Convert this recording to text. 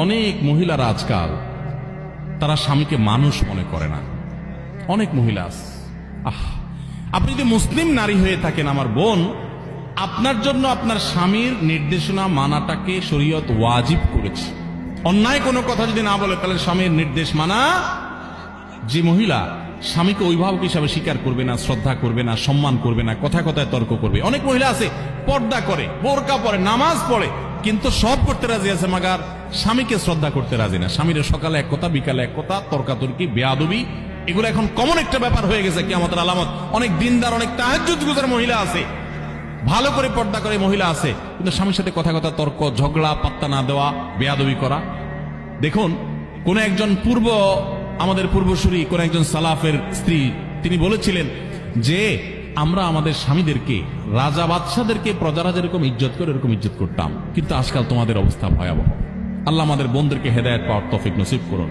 অনেক মহিলারা আজকাল তারা স্বামীকে মানুষ মনে করে না। অনেক মহিলা আছে। আপনি যদি মুসলিম নারী হয়ে থাকেন আমার বোন, আপনার জন্য আপনার স্বামীর নির্দেশনা মানাটাকে শরীয়ত ওয়াজিব করেছে। অন্যায় কোনো কথা যদি না বলে তাহলে স্বামীর নির্দেশ মানা। যে মহিলা স্বামীকে অভিভাবক হিসাবে স্বীকার করবে না, শ্রদ্ধা করবে না, সম্মান করবে না, কথায় কথায় তর্ক করবে। অনেক মহিলা আছে পর্দা করে, বোরকা পরে, নামাজ পড়ে, কিন্তু সব করতে রাজি আছে, মাগার স্বামীকে শ্রদ্ধা করতে রাজি না। স্বামীর সকালে এক কথা, বিকালে এক কথা, তর্কাতর্কি, বেয়াদবি, এগুলো এখন কমন একটা ব্যাপার হয়ে গেছে কিয়ামতের আলামত। অনেক দিনদার, অনেক তাহাজ্জুদ গুজার মহিলা আছে, ভালো করে পর্দা করে মহিলা আছে, কিন্তু স্বামীর সাথে কথা কথা তর্ক, ঝগড়া, পাত্তা না দেওয়া, বেয়াদবি করা। দেখুন, কোন একজন আমাদের পূর্বসূরি, কোন একজন সালাফের স্ত্রী, তিনি বলেছিলেন যে আমরা আমাদের স্বামীদেরকে, রাজা বাদশাদেরকে প্রজারা যেরকম ইজ্জত করে এরকম ইজ্জত করতাম, কিন্তু আজকাল তোমাদের অবস্থা ভয়াবহ। আল্লাহ আমাদের বোনদেরকে হেদায়েত পাওয়ার তৌফিক নসিব করুন।